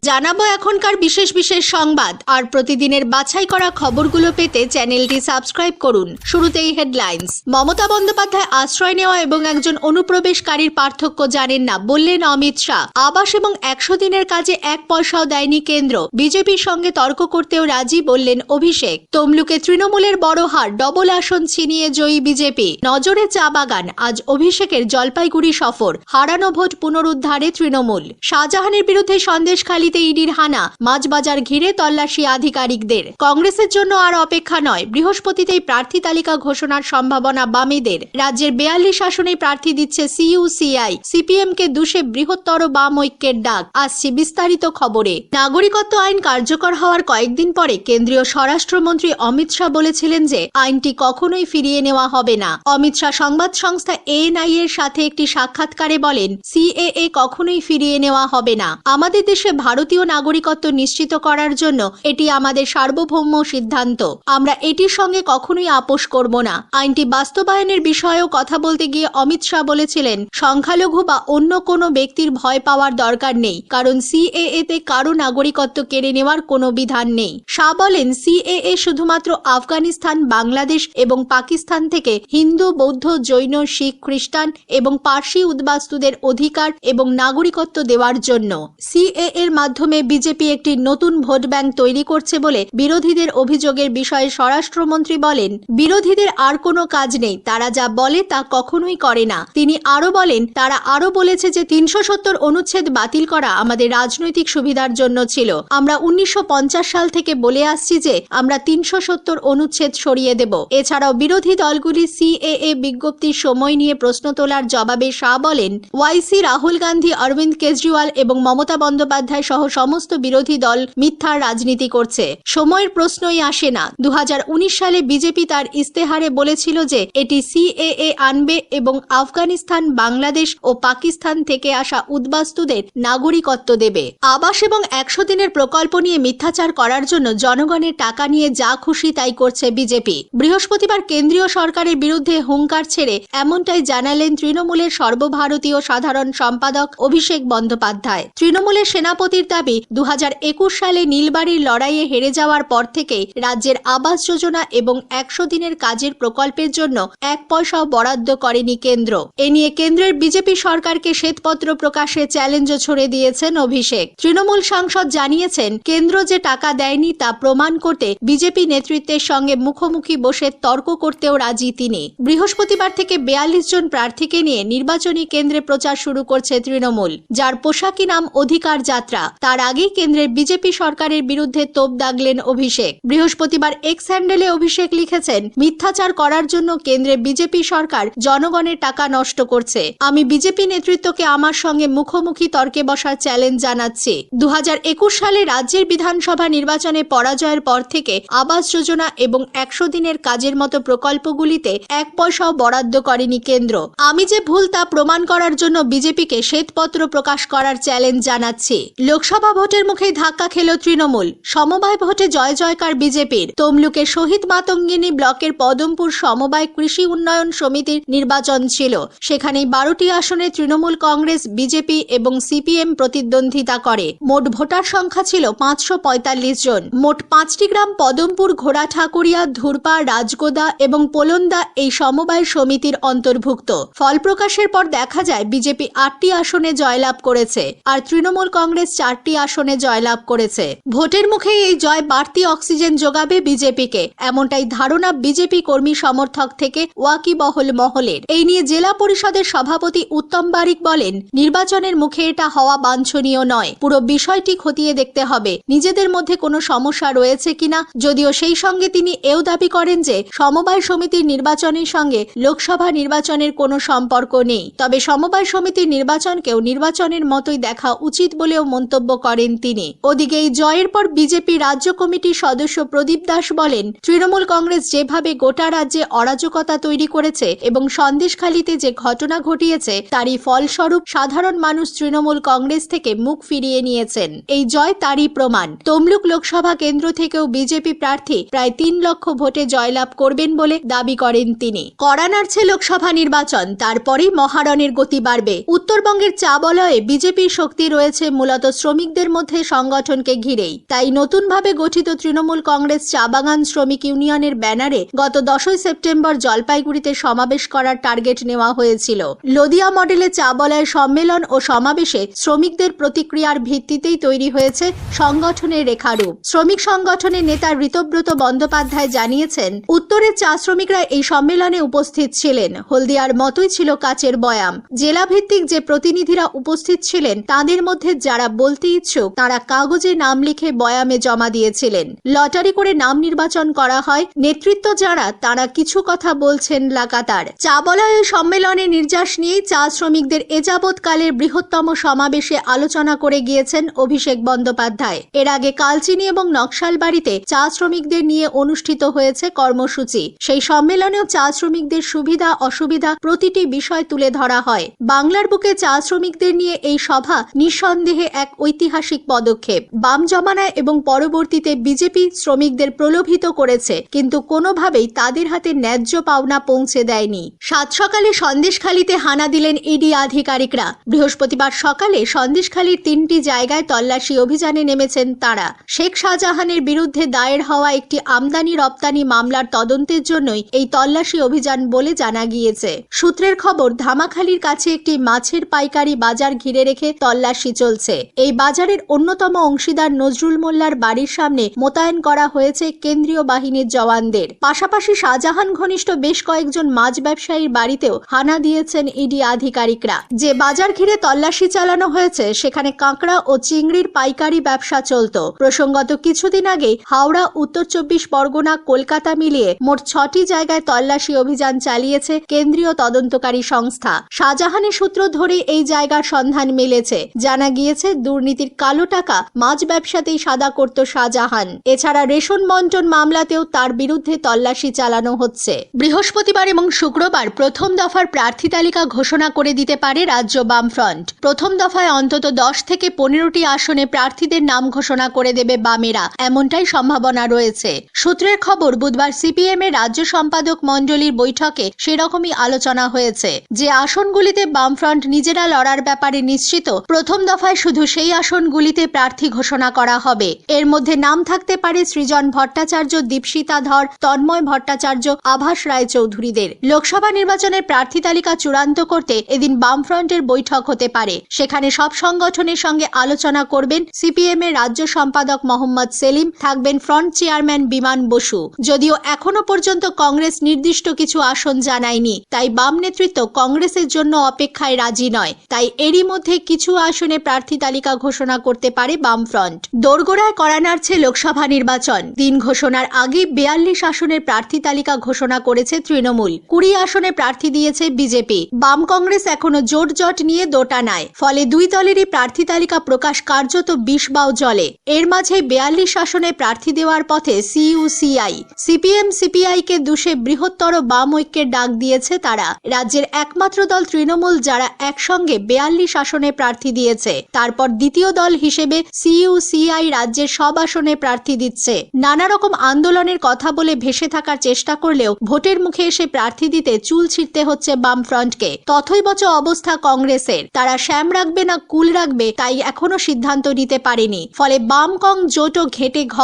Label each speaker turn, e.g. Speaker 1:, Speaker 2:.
Speaker 1: জানাবো এখনকার বিশেষ বিশেষ সংবাদ আর প্রতিদিনের বাছাই করা খবরগুলো পেতে চ্যানেলটি সাবস্ক্রাইব করুন। শুরুতেই হেডলাইন্স। মমতা বন্দ্যোপাধ্যায় আশ্রয় নেওয়া এবং একজন অনুপ্রবেশকারীর পার্থক্য জানেন না বললেন অমিত শাহ। আবাস এবং 100 দিনের কাজে 1 পয়সাও দেয়নি কেন্দ্র। বিজেপির সঙ্গে তর্ক করতেও রাজি বললেন অভিষেক। তমলুকে তৃণমূলের বড় হার, ডবল আসন ছিনিয়ে জয়ী বিজেপি। নজরে চা বাগান, আজ অভিষেকের জলপাইগুড়ি সফর। হারানো ভোট পুনরুদ্ধারে তৃণমূল। শাহজাহানের বিরুদ্ধে সন্দেশখালী ইডির হানা, মাছবাজার ঘিরে তল্লাশি আধিকারিকদের। কংগ্রেসের জন্য আর অপেক্ষা নয়, বৃহস্পতিতেই প্রার্থী তালিকা ঘোষণার সম্ভাবনা বামেদের। রাজ্যের 42 আসনে প্রার্থী দিচ্ছে সিইউসিআই। সিপিএমকে দুষে বৃহত্তর বাম ঐক্যের ডাক। আসছে বিস্তারিত খবরে। নাগরিকত্ব আইন কার্যকর হওয়ার কয়েকদিন পরে কেন্দ্রীয় স্বরাষ্ট্রমন্ত্রী অমিত শাহ বলেছিলেন যে আইনটি কখনোই ফিরিয়ে নেওয়া হবে না। অমিত শাহ সংবাদ সংস্থা এএনআই এর সাথে একটি সাক্ষাৎকারে বলেন, সিএএ কখনোই ফিরিয়ে নেওয়া হবে না। আমাদের দেশে ভারতীয় নাগরিকত্ব নিশ্চিত করার জন্য এটি আমাদের সার্বভৌম সিদ্ধান্ত। আমরা এটির সঙ্গে কখনোই আপোষ করব না। আইনটি বাস্তবায়নের বিষয়েও কথা বলতে গিয়ে অমিত শাহ বলেছিলেন, সংখ্যালঘু বা অন্য কোনো ব্যক্তির ভয় পাওয়ার দরকার নেই, কারণ সিএএ তে কারো নাগরিকত্ব কেড়ে নেওয়ার কোনো বিধান নেই। শাহ বলেন, সিএএ শুধুমাত্র আফগানিস্তান, বাংলাদেশ এবং পাকিস্তান থেকে হিন্দু, বৌদ্ধ, জৈন, শিখ, খ্রিস্টান এবং পার্সি উদ্বাস্তুদের অধিকার এবং নাগরিকত্ব দেওয়ার জন্য। সিএএ এর মাধ্যমে বিজেপি একটি নতুন ভোট ব্যাংক তৈরি করছে বলে বিরোধীদের অভিযোগের বিষয়ে স্বরাষ্ট্রমন্ত্রী বলেন, বিরোধীদের আর কোনো কাজ নেই, তারা যা বলে তা কখনোই করে না। তিনি আরো বলেন, তারা আরো বলেছে যে 370 অনুচ্ছেদ বাতিল করা আমাদের রাজনৈতিক সুবিধার জন্য ছিল। আমরা 1950 সাল থেকে বলে আসছি যে আমরা 370 অনুচ্ছেদ সরিয়ে দেব। এছাড়াও বিরোধী দলগুলি সিএএ বিজ্ঞপ্তির সময় নিয়ে প্রশ্ন তোলার জবাবে শাহ বলেন, ওয়াইসি, রাহুল গান্ধী, অরবিন্দ কেজরিওয়াল এবং মমতা বন্দ্যোপাধ্যায় সহ সমস্ত বিরোধী দল মিথ্যার রাজনীতি করছে। সময়ের প্রশ্নই আসে না। 2019 সালে বিজেপি তার ইস্তেহারে বলেছিল যে এটি সিএএ আনবে এবং আফগানিস্তান, বাংলাদেশ ও পাকিস্তান থেকে আসা উদ্বাস্তুদের নাগরিকত্ব দেবে। আবাস এবং 100 দিনের প্রকল্প নিয়ে মিথ্যাচার করার জন্য জনগণের টাকা নিয়ে যা খুশি তাই করছে বিজেপি। বৃহস্পতিবার কেন্দ্রীয় সরকারের বিরুদ্ধে হুঙ্কার ছেড়ে এমনটাই জানালেন তৃণমূলের সর্বভারতীয় সাধারণ সম্পাদক অভিষেক বন্দ্যোপাধ্যায়। তৃণমূলের সেনাপতির দাবি, 2021 সালে নীলবাড়ির লড়াইয়ে হেরে যাওয়ার পর থেকে রাজ্যের আবাস যোজনা এবং 100 দিনের কাজের প্রকল্পের জন্য 1 পয়সাও বরাদ্দ করেনি কেন্দ্র। এ নিয়ে কেন্দ্রের বিজেপি সরকারকে শ্বেতপত্র প্রকাশে চ্যালেঞ্জও ছুড়ে দিয়েছেন অভিষেক। তৃণমূল সাংসদ জানিয়েছেন, কেন্দ্র যে টাকা দেয়নি তা প্রমাণ করতে বিজেপি নেতৃত্বের সঙ্গে মুখোমুখি বসে তর্ক করতেও রাজি তিনি। বৃহস্পতিবার থেকে 42 জন প্রার্থীকে নিয়ে নির্বাচনী কেন্দ্রে প্রচার শুরু করছে তৃণমূল, যার পোশাকি নাম অধিকার যাত্রা। তার আগেই কেন্দ্রের বিজেপি সরকারের বিরুদ্ধে তোপ দাগলেন অভিষেক। বৃহস্পতিবার এক্স হ্যান্ডেলে অভিষেক লিখেছেন, মিথ্যাচার করার জন্য কেন্দ্রে বিজেপি সরকার জনগণের টাকা নষ্ট করছে। আমি বিজেপি নেতৃত্বকে আমার সঙ্গে মুখোমুখি তর্কে বসার চ্যালেঞ্জ জানাচ্ছি। 2021 সালে রাজ্যের বিধানসভা নির্বাচনে পরাজয়ের পর থেকে আবাস যোজনা এবং 100 দিনের কাজের মতো প্রকল্পগুলিতে 1 পয়সাও বরাদ্দ করেনি কেন্দ্র। আমি যে ভুল তা প্রমাণ করার জন্য বিজেপিকে শ্বেতপত্র প্রকাশ করার চ্যালেঞ্জ জানাচ্ছি। লোকসভা ভোটের মুখেই ধাক্কা খেল তৃণমূল। সমবায় ভোটে জয় জয়কার বিজেপির। তমলুকে শহীদ মাতঙ্গিনী ব্লকের পদমপুর সমবায় কৃষি উন্নয়ন সমিতির নির্বাচন ছিল। সেখানেই 12টি আসনে তৃণমূল কংগ্রেস, বিজেপি এবং সিপিএম প্রতিদ্বন্দ্বিতা করে। মোট ভোটার সংখ্যা ছিল 545 জন। মোট 5টি গ্রাম পদমপুর, ঘোড়া ঠাকুরিয়া, ধুরপা, রাজগোদা এবং পোলন্দা এই সমবায় সমিতির অন্তর্ভুক্ত। ফল প্রকাশের পর দেখা যায় বিজেপি 8টি আসনে জয়লাভ করেছে আর তৃণমূল কংগ্রেস 4টি আসনে জয়লাভ করেছে। ভোটের মুখে এই জয় বাড়তি অক্সিজেন যোগাবে বিজেপিকে, এমনটাই ধারণা বিজেপি কর্মী সমর্থক থেকে ওয়াকিবহল মহলের। এই নিয়ে জেলা পরিষদের সভাপতি উত্তম বারিক বলেন, নির্বাচনের মুখে এটা হওয়া বাঞ্ছনীয় নয়। পুরো বিষয়টি খতিয়ে দেখতে হবে নিজেদের মধ্যে কোনো সমস্যা রয়েছে কিনা। যদিও সেই সঙ্গে তিনি এও দাবি করেন যে সমবায় সমিতির নির্বাচনের সঙ্গে লোকসভা নির্বাচনের কোনো সম্পর্ক নেই। তবে সমবায় সমিতির নির্বাচনকেও নির্বাচনের মতোই দেখা উচিত বলেও মন্তব্য করেন তিনি। ওদিকে এই জয়ের পর বিজেপি রাজ্য কমিটির সদস্য প্রদীপ দাস বলেন, তৃণমূল কংগ্রেস যেভাবে গোটা রাজ্যে অরাজকতা তৈরি করেছে এবং সন্দেশখালীতে যে ঘটনা ঘটিয়েছে তারই ফলস্বরূপ সাধারণ মানুষ তৃণমূল কংগ্রেস থেকে মুখ ফিরিয়ে নিয়েছেন। এই জয় তারই প্রমাণ। তমলুক লোকসভা কেন্দ্র থেকেও বিজেপি প্রার্থী প্রায় 3 লক্ষ ভোটে জয়লাভ করবেন বলে দাবি করেন তিনি। কড়া নাড়ছে লোকসভা নির্বাচন, তারপরেই মহারণের গতি বাড়বে। উত্তরবঙ্গের চা বলয়ে বিজেপির শক্তি রয়েছে মূলত শ্রমিক শ্রমিকদের মধ্যে সংগঠনকে ঘিরেই। তাই নতুনভাবে গঠিত তৃণমূল কংগ্রেস চা বাগান শ্রমিক ইউনিয়নের ব্যানারে গত 10 সেপ্টেম্বর জলপাইগুড়িতে সমাবেশ করার টার্গেট নেওয়া হয়েছিল। লোদিয়া মডেলে চা বলয় সম্মেলন ও সমাবেশে শ্রমিকদের প্রতিক্রিয়ার ভিত্তিতেই তৈরি হয়েছে সংগঠনের রেখারূপ। শ্রমিক সংগঠনের নেতা ঋতব্রত বন্দ্যোপাধ্যায় জানিয়েছেন, উত্তরের চা শ্রমিকরা এই সম্মেলনে উপস্থিত ছিলেন। হলদিয়ার মতোই ছিল কাচের বয়াম। জেলা ভিত্তিক যে প্রতিনিধিরা উপস্থিত ছিলেন তাদের মধ্যে যারা বলতে ইচ্ছুক তারা কাগজে নাম লিখে বয়ামে জমা দিয়েছিলেন। লটারি করে নাম নির্বাচন করা হয়। নেতৃত্ব যারা তারা কিছু কথা বলছেন লাগাতার। চা বলয় সম্মেলনে নির্যাস নিয়েই চা শ্রমিকদের এযাবৎকালের বৃহত্তম সমাবেশে আলোচনা করে গিয়েছেন অভিষেক বন্দ্যোপাধ্যায়। এর আগে কালচিনি এবং নকশালবাড়িতে চা শ্রমিকদের নিয়ে অনুষ্ঠিত হয়েছে কর্মসূচি। সেই সম্মেলনেও চা শ্রমিকদের সুবিধা অসুবিধা প্রতিটি বিষয় তুলে ধরা হয়। বাংলার বুকে চা শ্রমিকদের নিয়ে এই সভা নিঃসন্দেহে এক ঐতিহাসিক পদক্ষেপ। বাম জমানায় এবং পরবর্তীতে বিজেপি শ্রমিকদের প্রলোভিত করেছে, কিন্তু কোনোভাবেই তাদের হাতে ন্যায্য পাওনা পৌঁছে দেয়নি। সাত সকালে সন্দেশখালীতে হানা দিলেন ইডি আধিকারিকরা। বৃহস্পতিবার সকালে সন্দেশখালীর 3টি জায়গায় তল্লাশি অভিযানে নেমেছেন তারা। শেখ শাহজাহানের বিরুদ্ধে দায়ের হওয়া একটি আমদানি রপ্তানি মামলার তদন্তের জন্যই এই তল্লাশি অভিযান বলে জানা গিয়েছে। সূত্রের খবর, ধামাখালীর কাছে একটি মাছের পাইকারি বাজার ঘিরে রেখে তল্লাশি চলছে। এই বাজারের অন্যতম অংশীদার নজরুল মোল্লার বাড়ির সামনে মোতায়েন করা হয়েছে কেন্দ্রীয় বাহিনীর জওয়ানদের। পাশাপাশি শাহজাহান ঘনিষ্ঠ বেশ কয়েকজন মাছ ব্যবসায়ীর বাড়িতেও হানা দিয়েছেন ইডি আধিকারিকরা। যে বাজার ঘিরে তল্লাশি চালানো হয়েছে সেখানে কাঁকড়া ও চিংড়ির পাইকারি ব্যবসা চলত। প্রসঙ্গত কিছুদিন আগে হাওড়া, উত্তর 24 পরগনা, কলকাতা মিলিয়ে মোট 6টি জায়গায় তল্লাশি অভিযান চালিয়েছে কেন্দ্রীয় তদন্তকারী সংস্থা। শাহজাহানের সূত্র ধরে এই জায়গার সন্ধান মিলেছে। জানা গিয়েছে দুর্নীতির কালো টাকা মাছ ব্যবসাতেই সাদা করত শাহজাহান। এছাড়া রেশন বন্টন মামলাতেও তার বিরুদ্ধে তল্লাশি চালানো হচ্ছে। বৃহস্পতিবার এবং শুক্রবার প্রথম দফার প্রার্থী তালিকা ঘোষণা করে দিতে পারে রাজ্য বামফ্রন্ট। প্রথম দফায় অন্তত 10 থেকে 15টি আসনে প্রার্থীদের নাম ঘোষণা করে দেবে বামেরা, এমনটাই সম্ভাবনা রয়েছে। সূত্রের খবর, বুধবার সিপিএম এর রাজ্য সম্পাদক মণ্ডলীর বৈঠকে সেরকমই আলোচনা হয়েছে। যে আসনগুলিতে বামফ্রন্ট নিজেরা লড়ার ব্যাপারে নিশ্চিত, প্রথম দফায় শুধু সেই আসনগুলিতে প্রার্থী ঘোষণা করা হবে। এর মধ্যে নাম থাকতে পারে সৃজন ভট্টাচার্য, দীপশিতা ধর, তন্ময় ভট্টাচার্য, আভাস রায়চৌধুরীদের। লোকসভা নির্বাচনের প্রার্থী তালিকা চূড়ান্ত করতে এদিন বামফ্রন্টের বৈঠক হতে পারে। সেখানে সব সংগঠনের সঙ্গে আলোচনা করবেন সিপিএম এর রাজ্য সম্পাদক মোহাম্মদ সেলিম, থাকবেন ফ্রন্ট চেয়ারম্যান বিমান বসু। যদিও এখনো পর্যন্ত কংগ্রেস নির্দিষ্ট কিছু আসন জানায়নি, তাই বাম নেতৃত্ব কংগ্রেসের জন্য অপেক্ষায় রাজি নয়। তাই এরই মধ্যে কিছু আসনে প্রার্থী তালিকা ঘোষণা করতে পারে বামফ্রন্ট। দোরগোড়ায় কড়া নাড়ছে লোকসভা নির্বাচন। দিন ঘোষণার আগে 42 আসনের প্রার্থী তালিকা ঘোষণা করেছে তৃণমূল। 20 আসনে প্রার্থী দিয়েছে বিজেপি। বাম কংগ্রেস এখনো জোট নিয়ে দোটানায়। ফলে দুই দলেরই প্রার্থী তালিকা প্রকাশ কার্যত বিষবাও জলে। এর মাঝে 42 আসনে প্রার্থী দেওয়ার পথে সিইউসিআই। সিপিএম সিপিআই কে দুষে বৃহত্তর বাম ঐক্যের ডাক দিয়েছে তারা। রাজ্যের একমাত্র দল তৃণমূল, যারা একসঙ্গে 42 আসনে প্রার্থী দিয়েছে। তারপর দ্বিতীয় দল হিসেবে সিইউসিআই রাজ্যের সব আসনে প্রার্থী দিচ্ছে। নানা রকম আন্দোলনের কথা বলে ভেসে থাকার চেষ্টা করলেও ভোটের মুখে এসে প্রার্থী দিতে চুল ছিঁড়তে হচ্ছে বামফ্রন্টকে। তথৈবচ অবস্থা কংগ্রেসের। তারা শ্যাম রাখবে না কুল রাখবে তাই এখনো সিদ্ধান্ত নিতে পারেনি। ফলে বাম কং জোটও ঘেটে ঘ।